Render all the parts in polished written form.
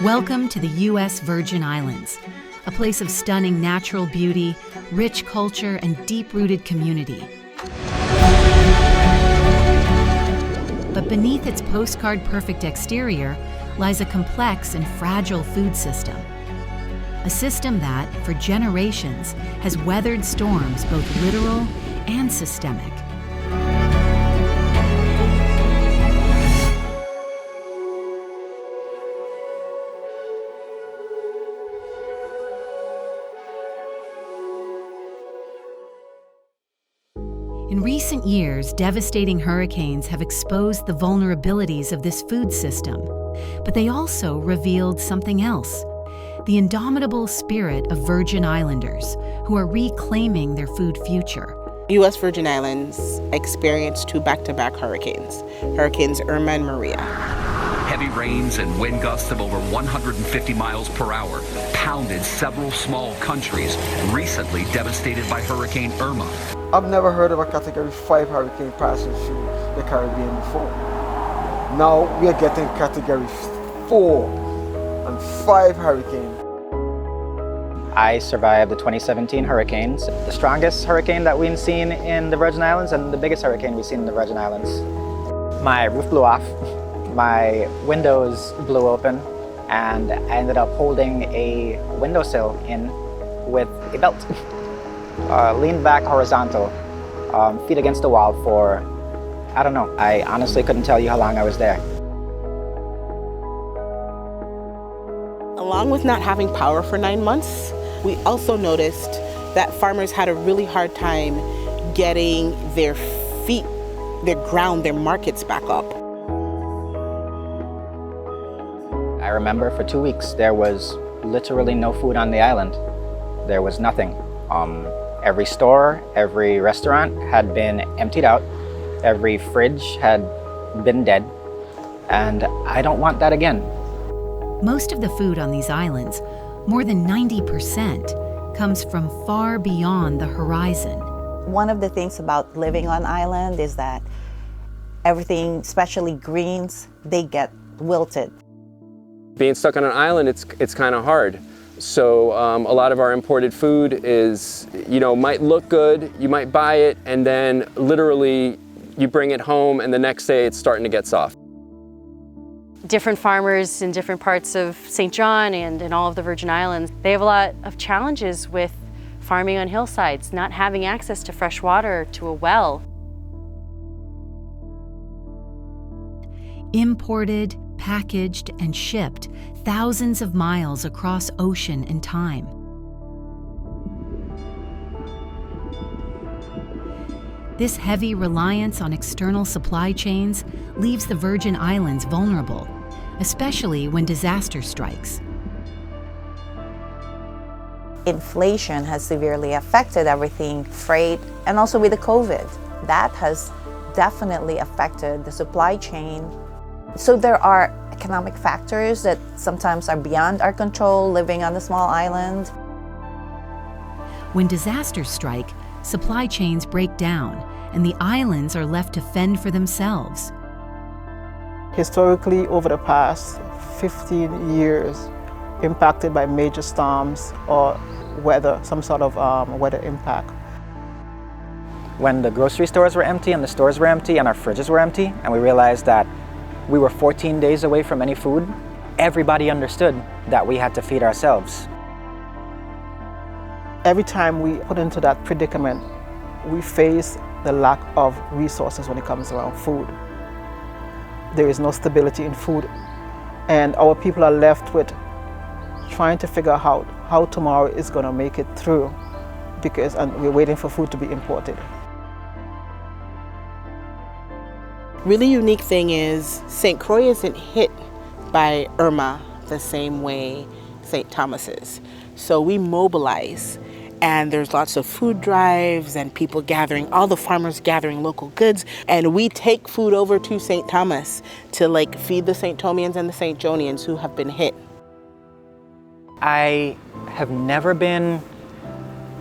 Welcome to the U.S. Virgin Islands, a place of stunning natural beauty, rich culture, and deep-rooted community. But beneath its postcard-perfect exterior lies a complex and fragile food system. A system that, for generations, has weathered storms both literal and systemic. In recent years, devastating hurricanes have exposed the vulnerabilities of this food system, but they also revealed something else: the indomitable spirit of Virgin Islanders who are reclaiming their food future. U.S. Virgin Islands experienced two back-to-back hurricanes, Hurricanes Irma and Maria. Heavy rains and wind gusts of over 150 miles per hour pounded several small countries recently devastated by Hurricane Irma. I've never heard of a Category 5 hurricane passing through the Caribbean before. Now we are getting Category 4 and 5 hurricane. I survived the 2017 hurricanes, the strongest hurricane that we've seen in the Virgin Islands and the biggest hurricane we've seen in the Virgin Islands. My roof blew off, my windows blew open, and I ended up holding a windowsill in with a belt. Leaned back horizontal, feet against the wall for, I don't know, I honestly couldn't tell you how long I was there. Along with not having power for 9 months, we also noticed that farmers had a really hard time getting their feet, their ground, their markets back up. I remember for 2 weeks there was literally no food on the island. There was nothing. Every store, every restaurant had been emptied out. Every fridge had been dead. And I don't want that again. Most of the food on these islands, more than 90%, comes from far beyond the horizon. One of the things about living on island is that everything, especially greens, they get wilted. Being stuck on an island, it's kind of hard. So a lot of our imported food is, might look good, you might buy it, and then literally you bring it home and the next day it's starting to get soft. Different farmers in different parts of St. John and in all of the Virgin Islands, they have a lot of challenges with farming on hillsides, not having access to fresh water, to a well. Imported, packaged, and shipped thousands of miles across ocean and time. This heavy reliance on external supply chains leaves the Virgin Islands vulnerable, especially when disaster strikes. Inflation has severely affected everything, freight, and also with the COVID. That has definitely affected the supply chain. So there are economic factors that sometimes are beyond our control living on a small island. When disasters strike, supply chains break down, and the islands are left to fend for themselves. Historically, over the past 15 years, impacted by major storms or weather, some sort of weather impact. When the grocery stores were empty and the stores were empty and our fridges were empty, and we realized that we were 14 days away from any food, everybody understood that we had to feed ourselves. Every time we put into that predicament, we face the lack of resources when it comes around food. There is no stability in food, and our people are left with trying to figure out how tomorrow is going to make it through, and we're waiting for food to be imported. Really unique thing is St. Croix isn't hit by Irma the same way St. Thomas is. So we mobilize, and there's lots of food drives and people gathering, all the farmers gathering local goods, and we take food over to St. Thomas to feed the St. Thomians and the St. Jonians who have been hit. I have never been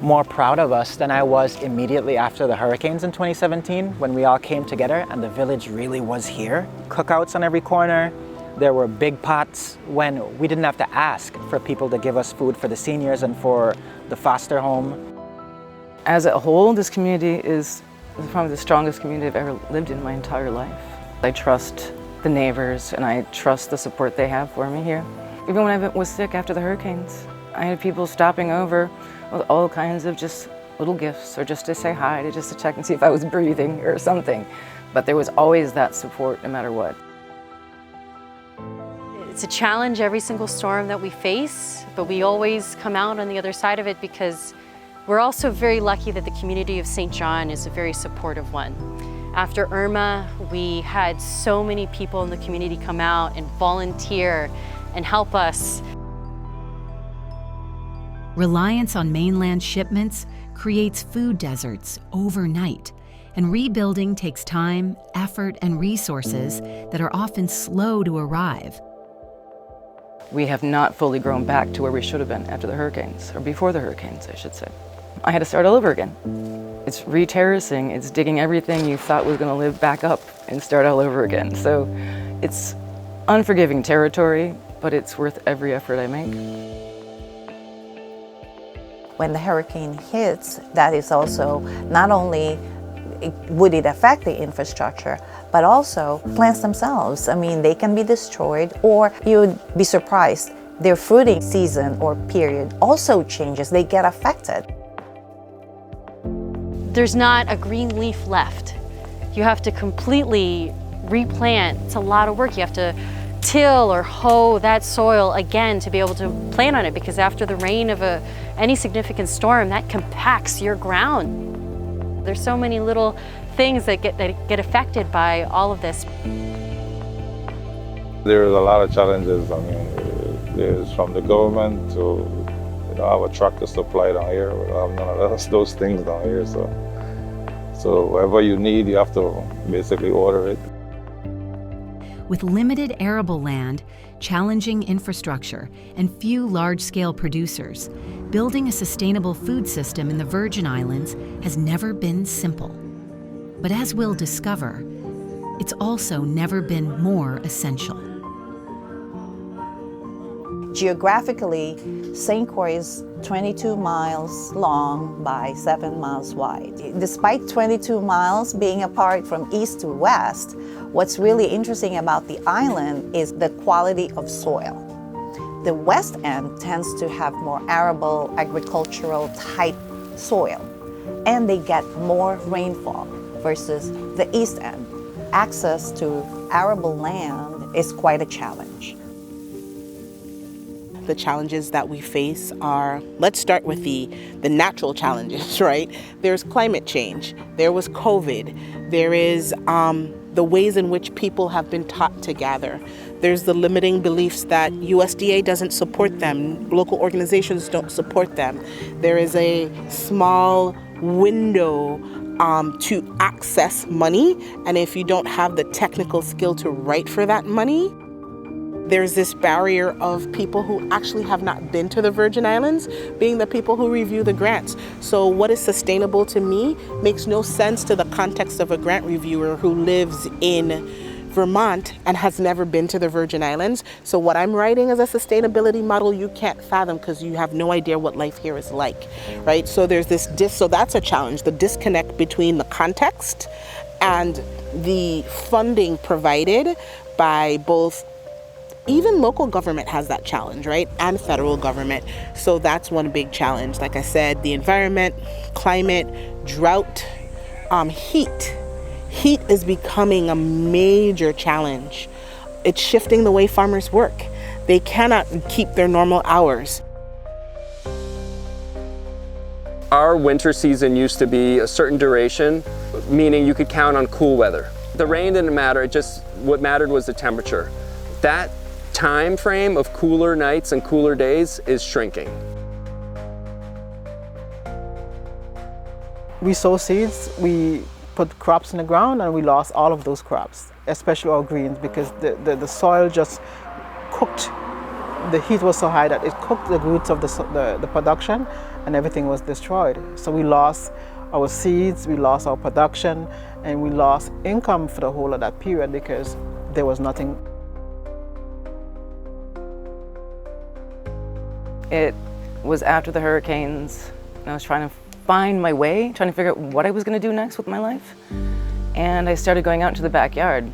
more proud of us than I was immediately after the hurricanes in 2017 when we all came together and the village really was here. Cookouts on every corner, There were big pots when we didn't have to ask for people to give us food for the seniors and for the foster home. As a whole, this community is probably the strongest community I've ever lived in my entire life. I trust the neighbors and I trust the support they have for me here. Even when I was sick after the hurricanes, I had people stopping over with all kinds of just little gifts or just to say hi, just to check and see if I was breathing or something. But there was always that support no matter what. It's a challenge every single storm that we face, but we always come out on the other side of it because we're also very lucky that the community of St. John is a very supportive one. After Irma, we had so many people in the community come out and volunteer and help us. Reliance on mainland shipments creates food deserts overnight, and rebuilding takes time, effort, and resources that are often slow to arrive. We have not fully grown back to where we should have been after the hurricanes, or before the hurricanes, I should say. I had to start all over again. It's re-terracing, it's digging everything you thought was gonna live back up and start all over again. So it's unforgiving territory, but it's worth every effort I make. When the hurricane hits, that is also not only would it affect the infrastructure, but also plants themselves. I mean, they can be destroyed, or you would be surprised, their fruiting season or period also changes, they get affected. There's not a green leaf left. You have to completely replant. It's a lot of work. You have to till or hoe that soil again to be able to plant on it, because after the rain of any significant storm, that compacts your ground. There's so many little things that get affected by all of this. There's a lot of challenges. I mean, there's from the government to, have a tractor supply down here. We don't have none of those things down here. So whatever you need, you have to basically order it. With limited arable land, challenging infrastructure, and few large-scale producers, building a sustainable food system in the Virgin Islands has never been simple. But as we'll discover, it's also never been more essential. Geographically, St. Croix is 22 miles long by 7 miles wide. Despite 22 miles being apart from east to west, what's really interesting about the island is the quality of soil. The west end tends to have more arable, agricultural type soil, and they get more rainfall versus the east end. Access to arable land is quite a challenge. The challenges that we face are, let's start with the natural challenges, right? There's climate change, there was COVID, there is the ways in which people have been taught to gather. There's the limiting beliefs that USDA doesn't support them, local organizations don't support them. There is a small window to access money, and if you don't have the technical skill to write for that money, there's this barrier of people who actually have not been to the Virgin Islands being the people who review the grants. So what is sustainable to me makes no sense to the context of a grant reviewer who lives in Vermont and has never been to the Virgin Islands. So what I'm writing as a sustainability model, you can't fathom because you have no idea what life here is like, right? So there's this so that's a challenge, the disconnect between the context and the funding provided by both. Even local government has that challenge, right? And federal government. So that's one big challenge. Like I said, the environment, climate, drought, heat. Heat is becoming a major challenge. It's shifting the way farmers work. They cannot keep their normal hours. Our winter season used to be a certain duration, meaning you could count on cool weather. The rain didn't matter, what mattered was the temperature. That time frame of cooler nights and cooler days is shrinking. We sow seeds, we put crops in the ground, and we lost all of those crops, especially our greens, because the soil just cooked. The heat was so high that it cooked the roots of the production, and everything was destroyed. So we lost our seeds, we lost our production, and we lost income for the whole of that period because there was nothing. It was after the hurricanes, and I was trying to find my way, trying to figure out what I was going to do next with my life. And I started going out into the backyard,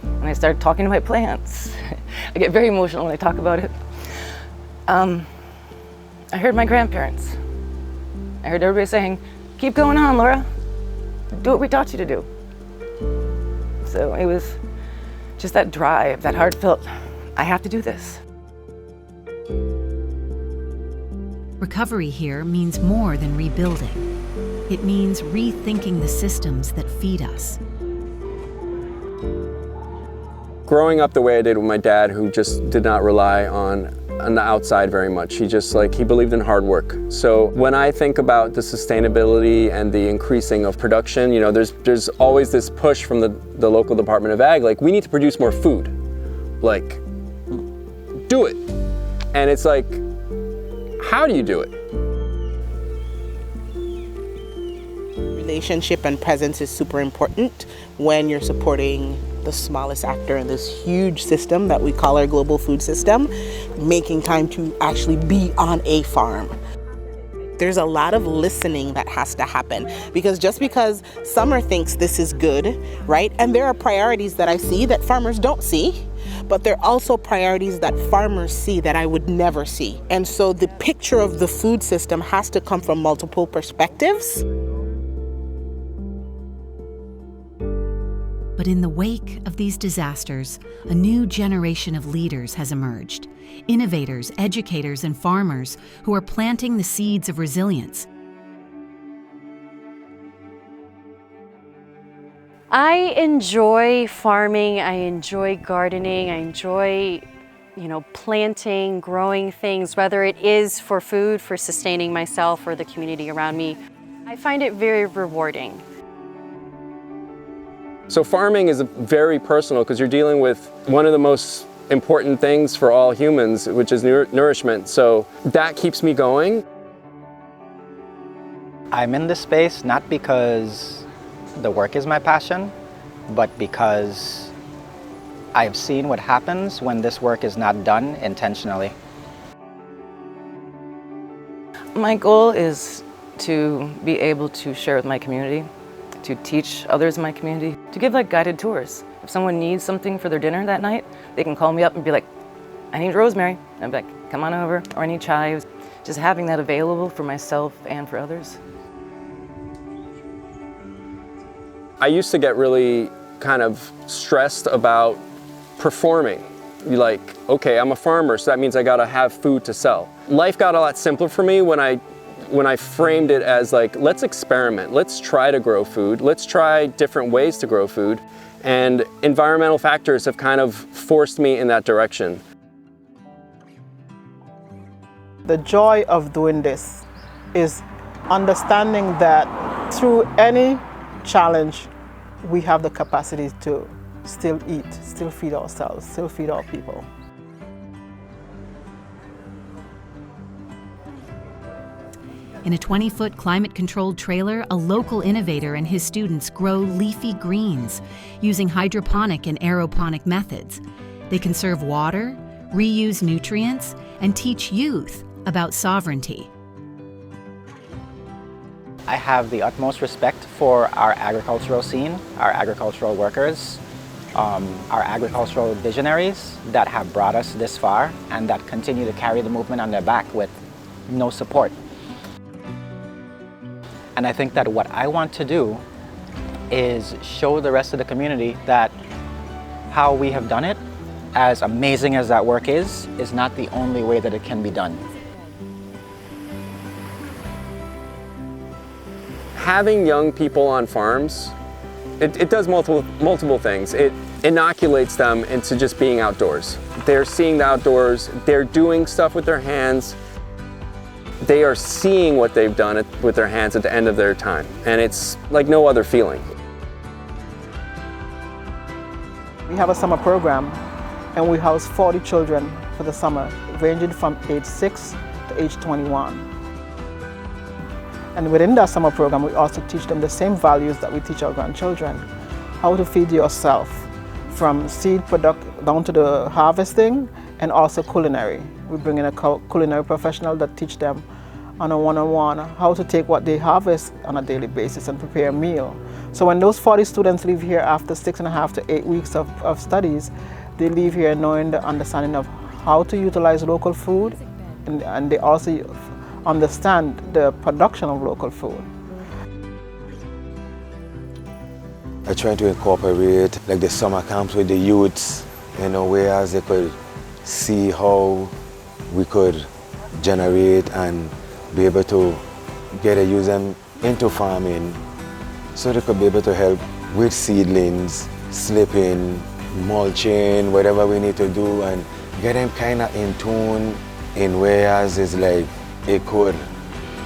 and I started talking to my plants. I get very emotional when I talk about it. I heard my grandparents. I heard everybody saying, "Keep going on, Laura. Do what we taught you to do." So it was just that drive, that heartfelt, I have to do this. Recovery here means more than rebuilding. It means rethinking the systems that feed us. Growing up the way I did with my dad, who just did not rely on the outside very much. He believed in hard work. So when I think about the sustainability and the increasing of production, you know, there's always this push from the local Department of Ag, like, we need to produce more food. Like, do it. And it's like, how do you do it? Relationship and presence is super important when you're supporting the smallest actor in this huge system that we call our global food system, making time to actually be on a farm. There's a lot of listening that has to happen, because just because Summer thinks this is good, right? And there are priorities that I see that farmers don't see, but there are also priorities that farmers see that I would never see. And so the picture of the food system has to come from multiple perspectives. But in the wake of these disasters, a new generation of leaders has emerged. Innovators, educators, and farmers who are planting the seeds of resilience. I enjoy farming, I enjoy gardening, I enjoy, planting, growing things, whether it is for food, for sustaining myself or the community around me. I find it very rewarding. So farming is very personal because you're dealing with one of the most important things for all humans, which is nourishment. So that keeps me going. I'm in this space not because the work is my passion, but because I've seen what happens when this work is not done intentionally. My goal is to be able to share with my community, to teach others in my community, to give guided tours. If someone needs something for their dinner that night, they can call me up and be like, "I need rosemary." And I'd be like, "Come on over," or "I need chives." Just having that available for myself and for others. I used to get really kind of stressed about performing. Like, okay, I'm a farmer, so that means I gotta have food to sell. Life got a lot simpler for me when I framed it as like, let's experiment, let's try to grow food, let's try different ways to grow food, and environmental factors have kind of forced me in that direction. The joy of doing this is understanding that through any challenge, we have the capacity to still eat, still feed ourselves, still feed our people. In a 20-foot climate-controlled trailer, a local innovator and his students grow leafy greens using hydroponic and aeroponic methods. They conserve water, reuse nutrients, and teach youth about sovereignty. I have the utmost respect for our agricultural scene, our agricultural workers, our agricultural visionaries that have brought us this far and that continue to carry the movement on their back with no support. And I think that what I want to do is show the rest of the community that how we have done it, as amazing as that work is not the only way that it can be done. Having young people on farms, it does multiple things. It inoculates them into just being outdoors. They're seeing the outdoors, they're doing stuff with their hands, they are seeing what they've done with their hands at the end of their time. And it's like no other feeling. We have a summer program and we house 40 children for the summer, ranging from age 6 to age 21. And within that summer program, we also teach them the same values that we teach our grandchildren. How to feed yourself, from seed product down to the harvesting and also culinary. We bring in a culinary professional that teach them on a one-on-one how to take what they harvest on a daily basis and prepare a meal. So when those 40 students leave here after 6.5 to 8 weeks of studies, they leave here knowing the understanding of how to utilize local food, and they also understand the production of local food. I try to incorporate like the summer camps with the youths, whereas they could see how we could generate and be able to use them into farming, so they could be able to help with seedlings, slipping, mulching, whatever we need to do, and get them kind of in tune in ways it's like it could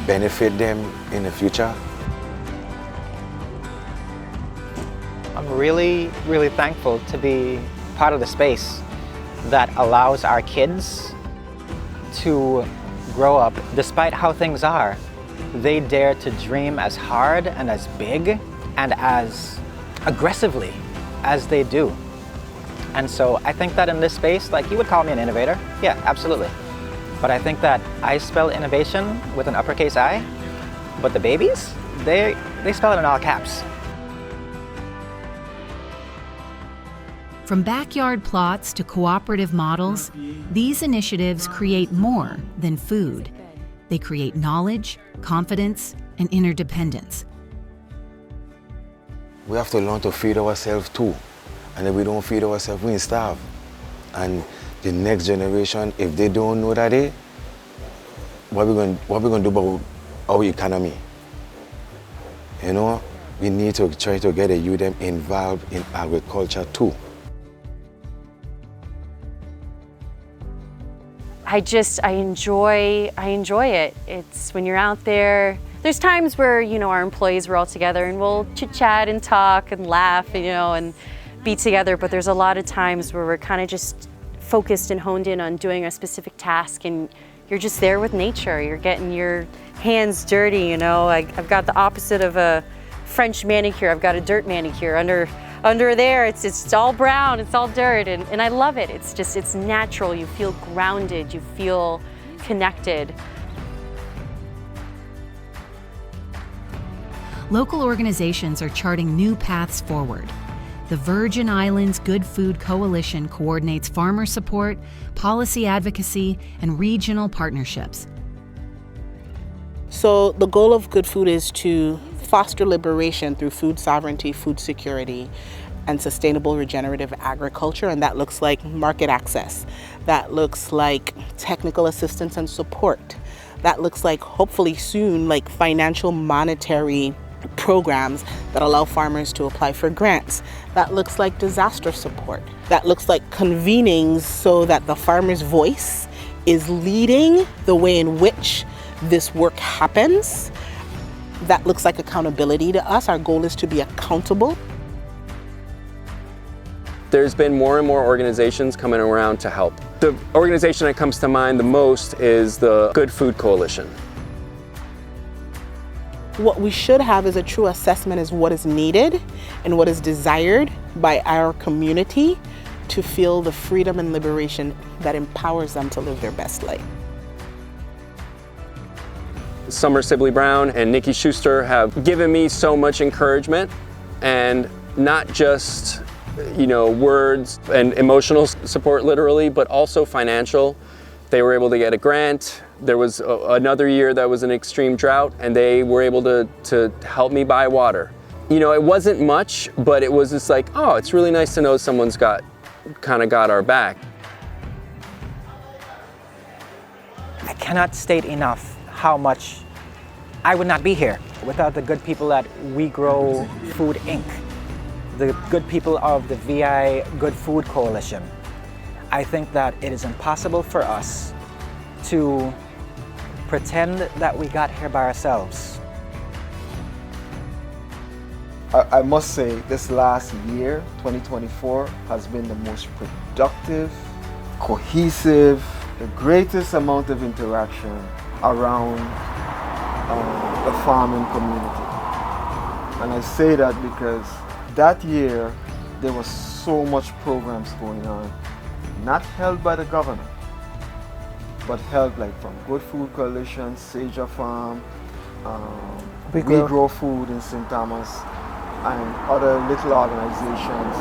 benefit them in the future. I'm really, really thankful to be part of the space that allows our kids to grow up. Despite how things are, they dare to dream as hard and as big and as aggressively as they do. And so I think that in this space, like, you would call me an innovator. Yeah, absolutely. But I think that I spell innovation with an uppercase I, but the babies, they spell it in all caps. From backyard plots to cooperative models, these initiatives create more than food. They create knowledge, confidence, and interdependence. We have to learn to feed ourselves too. And if we don't feed ourselves, we starve. And the next generation, if they don't know that, what we going to do about our economy? We need to try to get the youth involved in agriculture too. I enjoy it. It's when you're out there, there's times where, our employees were all together and we'll chit chat and talk and laugh, and be together, but there's a lot of times where we're kind of just focused and honed in on doing a specific task, and you're just there with nature. You're getting your hands dirty, I've got the opposite of a French manicure. I've got a dirt manicure. Under there, it's all brown, it's all dirt, and I love it. It's natural. You feel grounded, you feel connected. Local organizations are charting new paths forward. The Virgin Islands Good Food Coalition coordinates farmer support, policy advocacy, and regional partnerships. So the goal of Good Food is to foster liberation through food sovereignty, food security, and sustainable regenerative agriculture, and that looks like market access. That looks like technical assistance and support. That looks like, hopefully soon, like financial monetary programs that allow farmers to apply for grants. That looks like disaster support. That looks like convenings so that the farmer's voice is leading the way in which this work happens. That looks like accountability to us. Our goal is to be accountable. There's been more and more organizations coming around to help. The organization that comes to mind the most is the Good Food Coalition. What we should have is a true assessment as what is needed and what is desired by our community to feel the freedom and liberation that empowers them to live their best life. Summer Sibley Brown and Nikki Schuster have given me so much encouragement, and not just words and emotional support literally, but also financial. They were able to get a grant. There was another year that was an extreme drought, and they were able to help me buy water. It wasn't much, but it was just like, oh, it's really nice to know someone's got our back. I cannot state enough how much I would not be here without the good people at We Grow Food Inc., the good people of the VI Good Food Coalition. I think that it is impossible for us to pretend that we got here by ourselves. I must say this last year, 2024, has been the most productive, cohesive, the greatest amount of interaction around the farming community. And I say that because that year there was so much programs going on not held by the government, but held like from Good Food Coalition, Sager Farm, We Grow Food in St. Thomas, and other little organizations,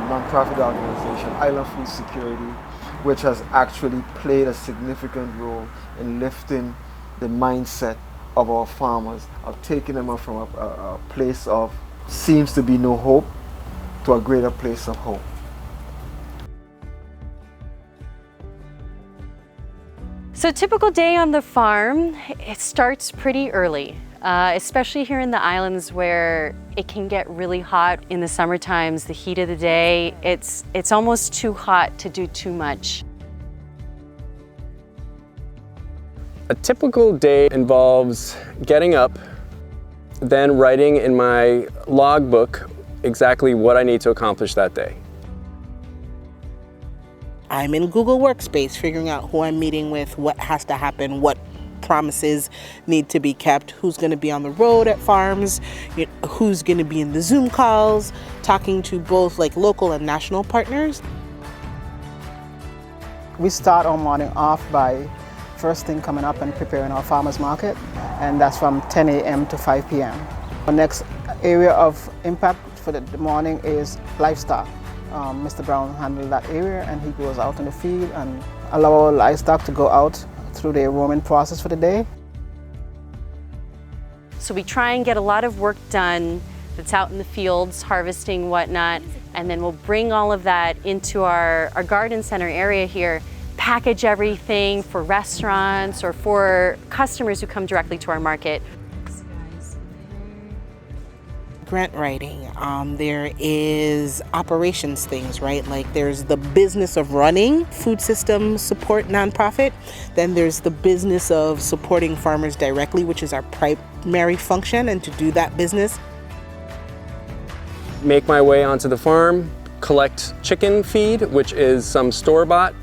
non-profit organization, Island Food Security, which has actually played a significant role in lifting the mindset of our farmers, of taking them from a place of seems to be no hope to a greater place of hope. So a typical day on the farm, it starts pretty early, especially here in the islands where it can get really hot in the summer times, the heat of the day. It's almost too hot to do too much. A typical day involves getting up, then writing in my logbook exactly what I need to accomplish that day. I'm in Google Workspace figuring out who I'm meeting with, what has to happen, what promises need to be kept, who's going to be on the road at farms, who's going to be in the Zoom calls, talking to both like local and national partners. We start our morning off by first thing coming up and preparing our farmers market, and that's from 10 a.m. to 5 p.m. The next area of impact for the morning is livestock. Mr. Brown handles that area, and he goes out in the field and allow our livestock to go out through the roaming process for the day. So we try and get a lot of work done that's out in the fields, harvesting, whatnot, and then we'll bring all of that into our garden center area here, package everything for restaurants or for customers who come directly to our market. Grant writing, there is operations things, right? Like there's the business of running food system support nonprofit, then there's the business of supporting farmers directly, which is our primary function, and to do that business. Make my way onto the farm, collect chicken feed, which is some store-bought,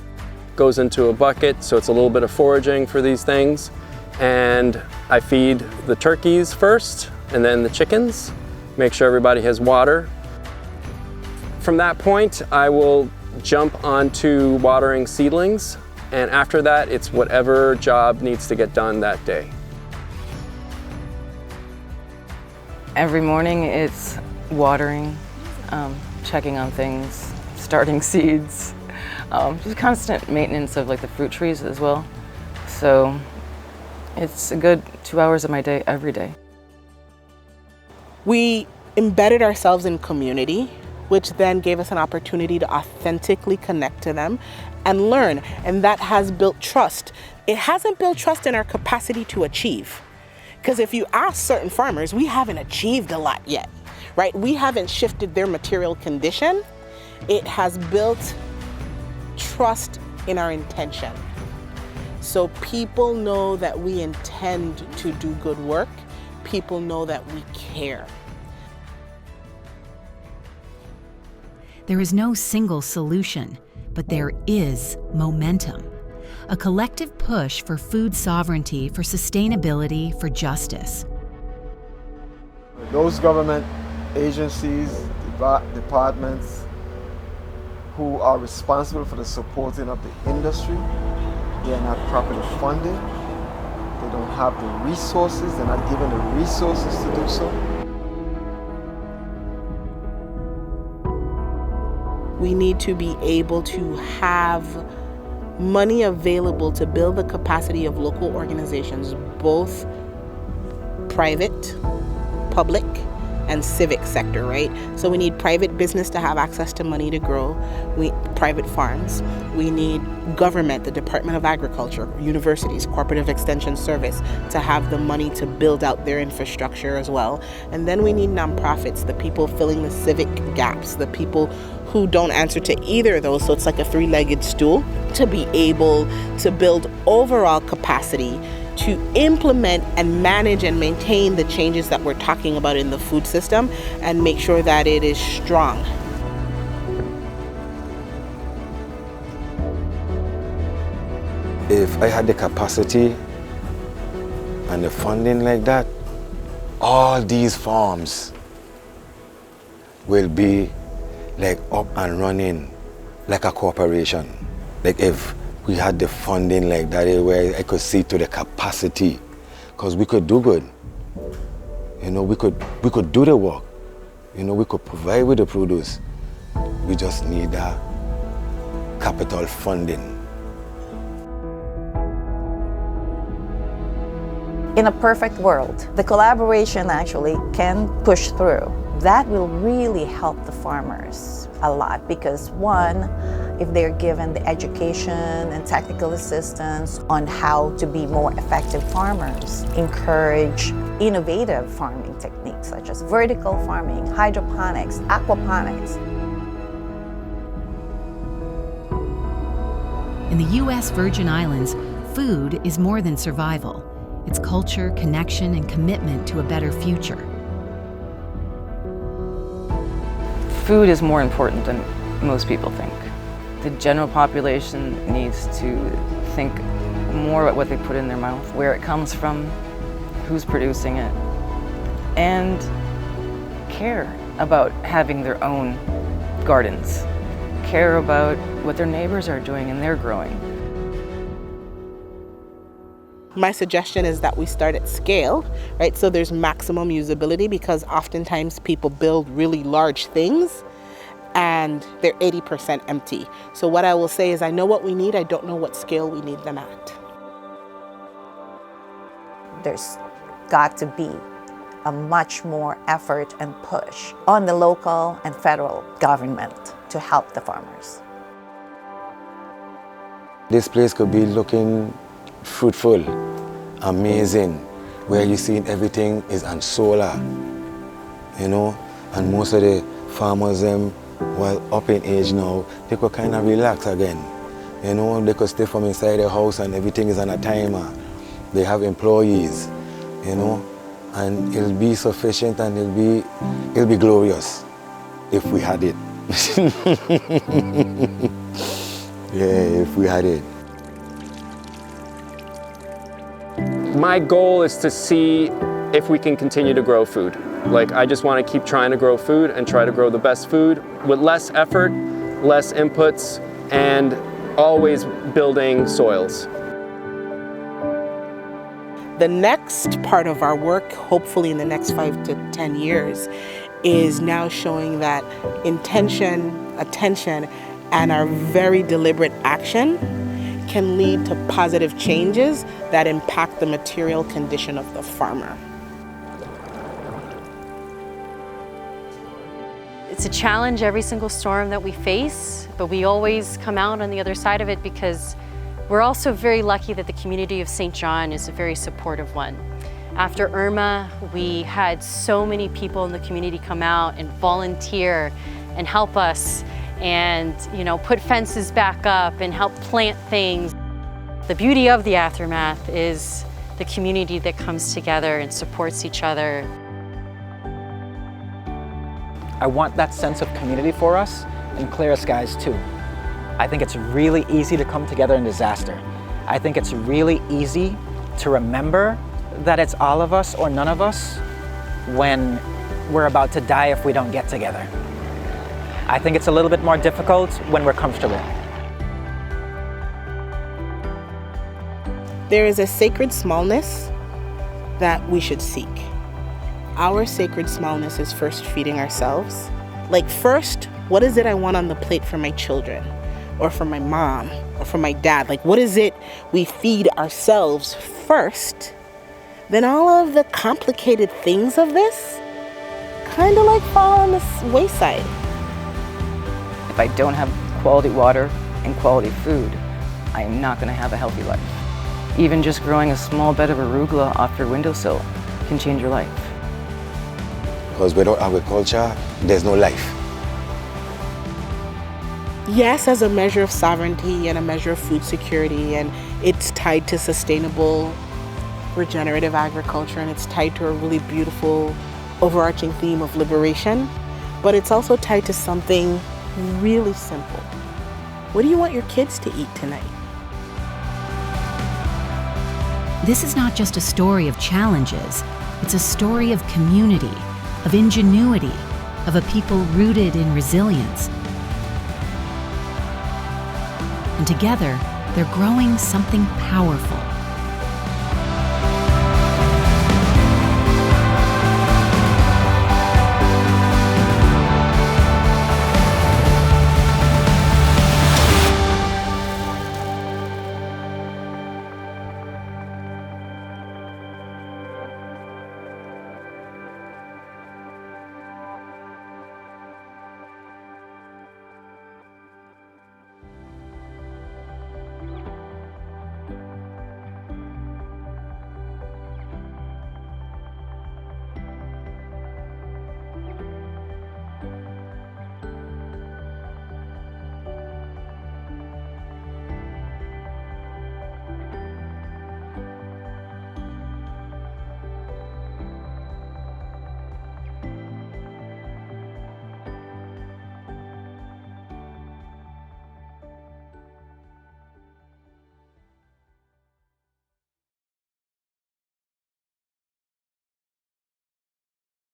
goes into a bucket, so it's a little bit of foraging for these things, and I feed the turkeys first and then the chickens. Make sure everybody has water. From that point, I will jump onto watering seedlings, and after that, it's whatever job needs to get done that day. Every morning it's watering, checking on things, starting seeds, just constant maintenance of like the fruit trees as well. So it's a good 2 hours of my day every day. We embedded ourselves in community, which then gave us an opportunity to authentically connect to them and learn. And that has built trust. It hasn't built trust in our capacity to achieve. Because if you ask certain farmers, we haven't achieved a lot yet, right? We haven't shifted their material condition. It has built trust in our intention. So people know that we intend to do good work. People know that we care. There is no single solution, but there is momentum. A collective push for food sovereignty, for sustainability, for justice. Those government agencies, departments who are responsible for the supporting of the industry, they are not properly funded. They don't have the resources, they're not given the resources to do so. We need to be able to have money available to build the capacity of local organizations, both private, public, and civic sector, right? So we need private business to have access to money to grow, private farms. We need government, the Department of Agriculture, universities, Cooperative Extension Service to have the money to build out their infrastructure as well. And then we need nonprofits, the people filling the civic gaps, the people who don't answer to either of those, so it's like a three-legged stool, to be able to build overall capacity to implement and manage and maintain the changes that we're talking about in the food system and make sure that it is strong. If I had the capacity and the funding like that, all these farms will be like up and running like a corporation. Like if we had the funding like that, where I could see to the capacity, because we could do good. You know, we could do the work. You know, we could provide with the produce. We just need that capital funding. In a perfect world, the collaboration actually can push through. That will really help the farmers a lot because one, if they're given the education and technical assistance on how to be more effective farmers, encourage innovative farming techniques such as vertical farming, hydroponics, aquaponics. In the U.S. Virgin Islands, food is more than survival. It's culture, connection, and commitment to a better future. Food is more important than most people think. The general population needs to think more about what they put in their mouth, where it comes from, who's producing it, and care about having their own gardens, care about what their neighbors are doing and they're growing. My suggestion is that we start at scale, right? So there's maximum usability because oftentimes people build really large things and they're 80% empty. So what I will say is I know what we need, I don't know what scale we need them at. There's got to be a much more effort and push on the local and federal government to help the farmers. This place could be looking fruitful, amazing, where you see everything is on solar, you know, and most of the farmers, while up in age now, they could kind of relax again, you know, they could stay from inside the house and everything is on a timer. They have employees, you know, and it'll be sufficient and it'll be glorious if we had it. Yeah, if we had it. My goal is to see if we can continue to grow food. Like, I just want to keep trying to grow food and try to grow the best food with less effort, less inputs, and always building soils. The next part of our work, hopefully in the next 5 to 10 years, is now showing that intention, attention, and our very deliberate action can lead to positive changes that impact the material condition of the farmer. It's a challenge every single storm that we face, but we always come out on the other side of it because we're also very lucky that the community of St. John is a very supportive one. After Irma, we had so many people in the community come out and volunteer and help us and, you know, put fences back up and help plant things. The beauty of the aftermath is the community that comes together and supports each other. I want that sense of community for us and clear skies too. I think it's really easy to come together in disaster. I think it's really easy to remember that it's all of us or none of us when we're about to die if we don't get together. I think it's a little bit more difficult when we're comfortable. There is a sacred smallness that we should seek. Our sacred smallness is first feeding ourselves. Like first, what is it I want on the plate for my children? Or for my mom? Or for my dad? Like what is it we feed ourselves first? Then all of the complicated things of this kind of like fall on the wayside. If I don't have quality water and quality food, I am not going to have a healthy life. Even just growing a small bed of arugula off your windowsill can change your life. Because without agriculture, there's no life. Yes, as a measure of sovereignty and a measure of food security, and it's tied to sustainable regenerative agriculture, and it's tied to a really beautiful overarching theme of liberation, but it's also tied to something really simple. What do you want your kids to eat tonight? This is not just a story of challenges, it's a story of community, of ingenuity, of a people rooted in resilience. together, they're growing something powerful.